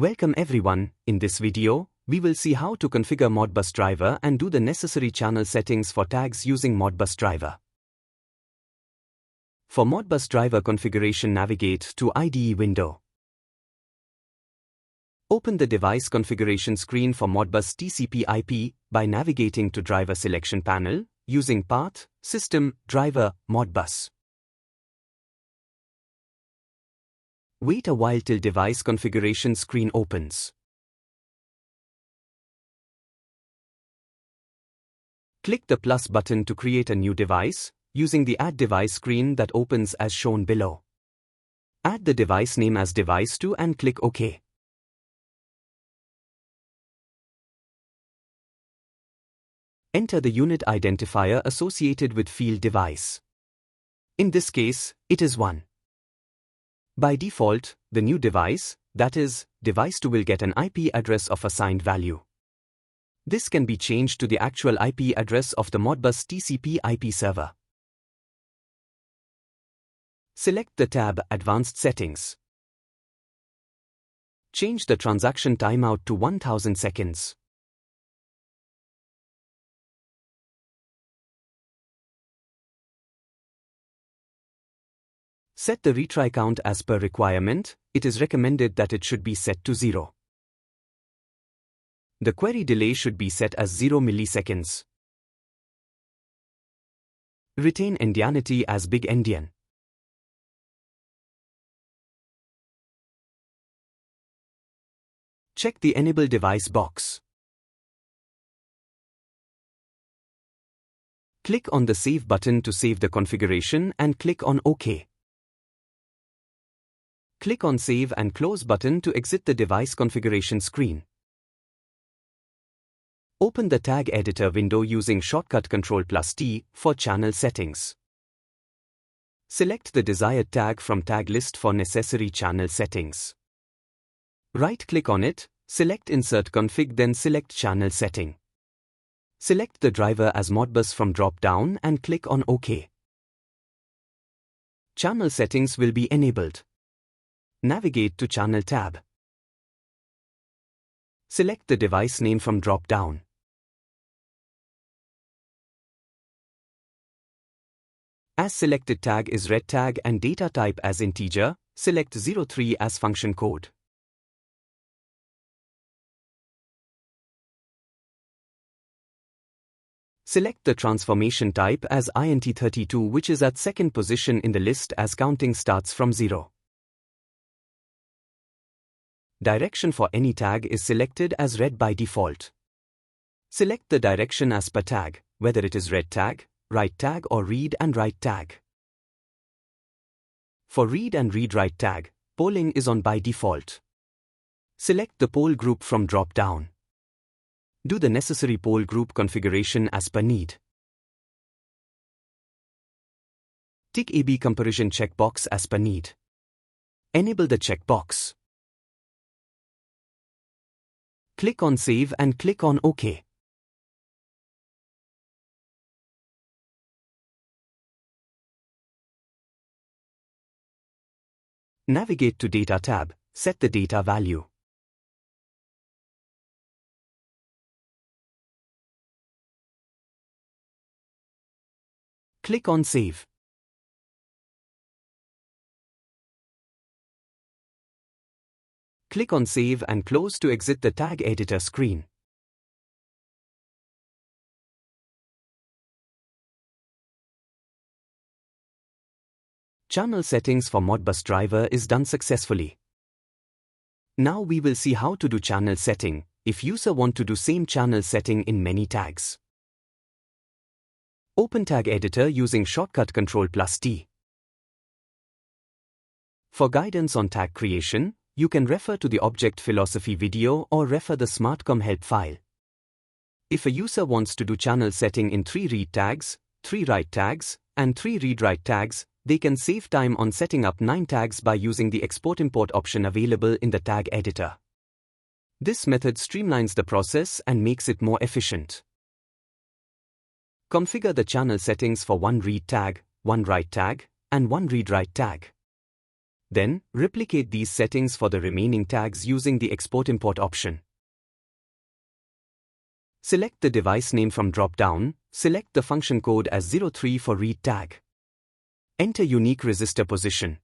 Welcome everyone. In this video, we will see how to configure Modbus Driver and do the necessary channel settings for tags using Modbus Driver. For Modbus Driver configuration, navigate to IDE window. Open the device configuration screen for Modbus TCP/IP by navigating to Driver Selection panel using Path, System, Driver, Modbus. Wait a while till device configuration screen opens. Click the plus button to create a new device, using the Add Device screen that opens as shown below. Add the device name as Device 2 and click OK. Enter the unit identifier associated with field device. In this case, it is 1. By default, the new device, that is, Device 2, will get an IP address of assigned value. This can be changed to the actual IP address of the Modbus TCP/IP server. Select the tab Advanced Settings. Change the transaction timeout to 1000 seconds. Set the retry count as per requirement. It is recommended that it should be set to 0. The query delay should be set as 0 milliseconds. Retain endianity as big endian. Check the Enable Device box. Click on the Save button to save the configuration and click on OK. Click on Save and Close button to exit the device configuration screen. Open the Tag Editor window using shortcut Ctrl+T for channel settings. Select the desired tag from tag list for necessary channel settings. Right-click on it, select Insert Config, then select Channel Setting. Select the driver as Modbus from drop-down and click on OK. Channel settings will be enabled. Navigate to Channel tab. Select the device name from drop-down. As selected tag is red tag and data type as integer, select 03 as function code. Select the transformation type as INT32, which is at second position in the list as counting starts from 0. Direction for any tag is selected as red by default. Select the direction as per tag, whether it is red tag, write tag or read and write tag. For read and read-write tag, polling is on by default. Select the poll group from drop-down. Do the necessary poll group configuration as per need. Tick AB comparison checkbox as per need. Enable the checkbox. Click on Save and click on OK. Navigate to Data tab, set the data value. Click on Save. Click on Save and Close to exit the Tag Editor screen. Channel settings for Modbus Driver is done successfully. Now we will see how to do channel setting if user want to do same channel setting in many tags. Open Tag Editor using shortcut Ctrl+T. For guidance on tag creation, you can refer to the Object Philosophy video or refer the SmartComm help file. If a user wants to do channel setting in 3 read tags, 3 write tags, and 3 read-write tags, they can save time on setting up 9 tags by using the export-import option available in the tag editor. This method streamlines the process and makes it more efficient. Configure the channel settings for 1 read tag, 1 write tag, and 1 read-write tag. Then, replicate these settings for the remaining tags using the Export-Import option. Select the device name from drop-down, select the function code as 03 for read tag. Enter unique resistor position.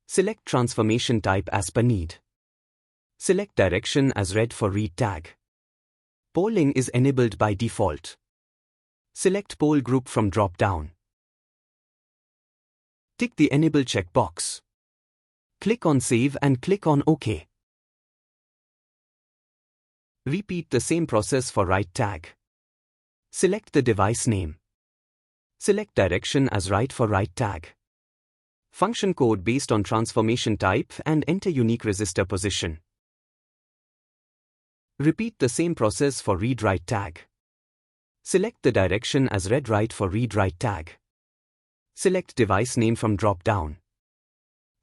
Select transformation type as per need. Select direction as red for read tag. Polling is enabled by default. Select pole group from drop-down. Tick the Enable checkbox. Click on Save and click on OK. Repeat the same process for right tag. Select the device name. Select direction as right for right tag. Function code based on transformation type and enter unique resistor position. Repeat the same process for read right tag. Select the direction as red right for read right tag. Select device name from drop-down.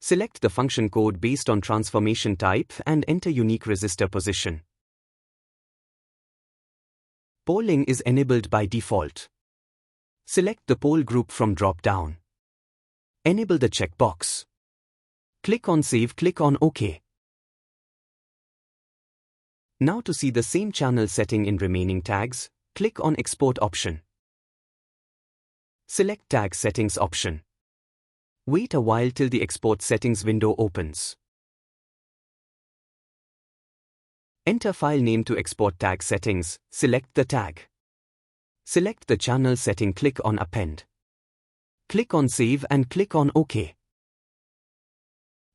Select the function code based on transformation type and enter unique resistor position. Polling is enabled by default. Select the pole group from drop-down. Enable the checkbox. Click on Save, click on OK. Now to see the same channel setting in remaining tags, click on Export option. Select Tag Settings option. Wait a while till the Export Settings window opens. Enter file name to export tag settings, select the tag. Select the channel setting, click on Append. Click on Save and click on OK.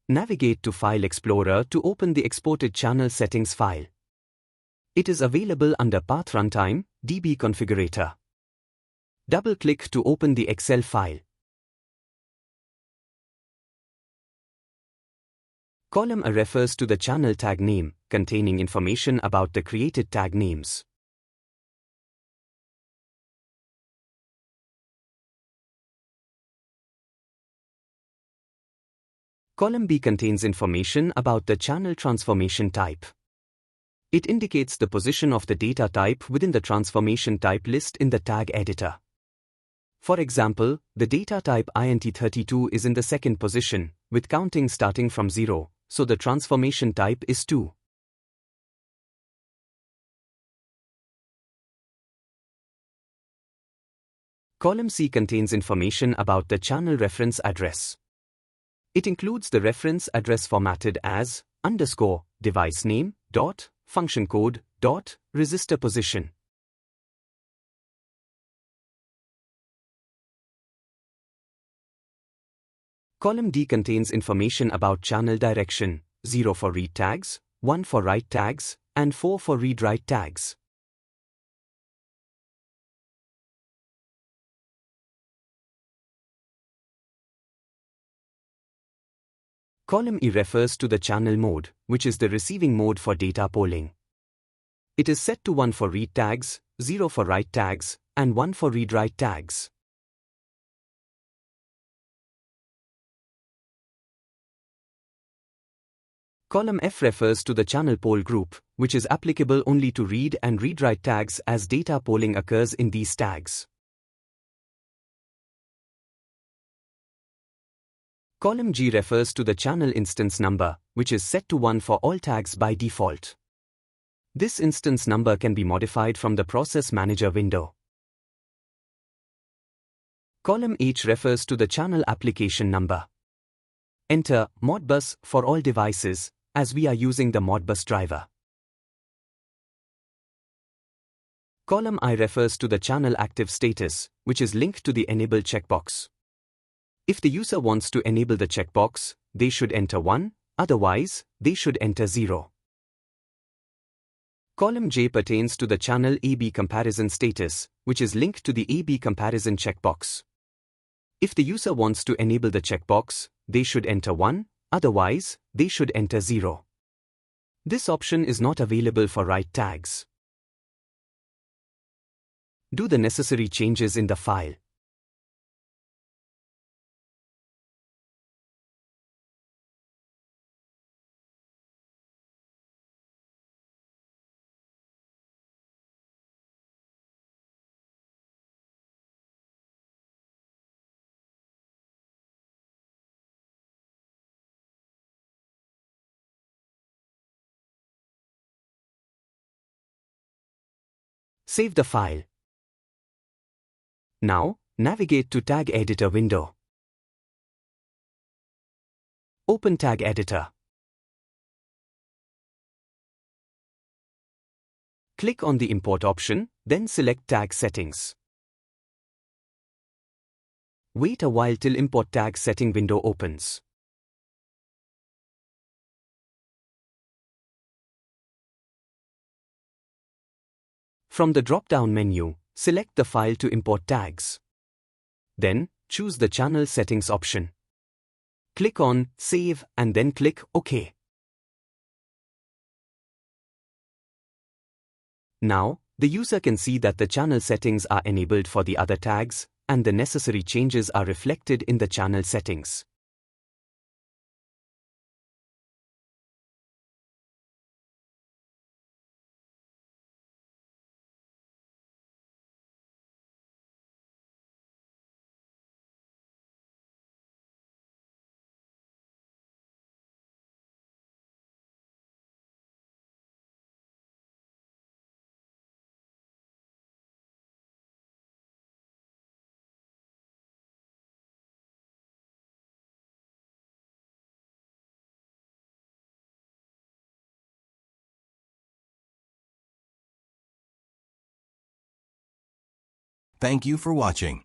Navigate to File Explorer to open the exported channel settings file. It is available under Path Runtime, DB Configurator. Double-click to open the Excel file. Column A refers to the channel tag name, containing information about the created tag names. Column B contains information about the channel transformation type. It indicates the position of the data type within the transformation type list in the tag editor. For example, the data type INT32 is in the second position, with counting starting from 0, so the transformation type is 2. Column C contains information about the channel reference address. It includes the reference address formatted as _device name, function code, resistor position. Column D contains information about channel direction, 0 for read tags, 1 for write tags, and 4 for read-write tags. Column E refers to the channel mode, which is the receiving mode for data polling. It is set to 1 for read tags, 0 for write tags, and 1 for read-write tags. Column F refers to the channel poll group, which is applicable only to read and read-write tags as data polling occurs in these tags. Column G refers to the channel instance number, which is set to 1 for all tags by default. This instance number can be modified from the Process Manager window. Column H refers to the channel application number. Enter Modbus for all devices, as we are using the Modbus driver. Column I refers to the channel active status, which is linked to the Enable checkbox. If the user wants to enable the checkbox, they should enter 1, otherwise, they should enter 0. Column J pertains to the channel A-B comparison status, which is linked to the A-B comparison checkbox. If the user wants to enable the checkbox, they should enter 1, otherwise, they should enter 0. This option is not available for write tags. Do the necessary changes in the file. Save the file. Now, navigate to Tag Editor window. Open Tag Editor. Click on the Import option, then select Tag Settings. Wait a while till Import Tag Setting window opens. From the drop-down menu, select the file to import tags. Then, choose the Channel Settings option. Click on Save and then click OK. Now, the user can see that the channel settings are enabled for the other tags, and the necessary changes are reflected in the channel settings. Thank you for watching.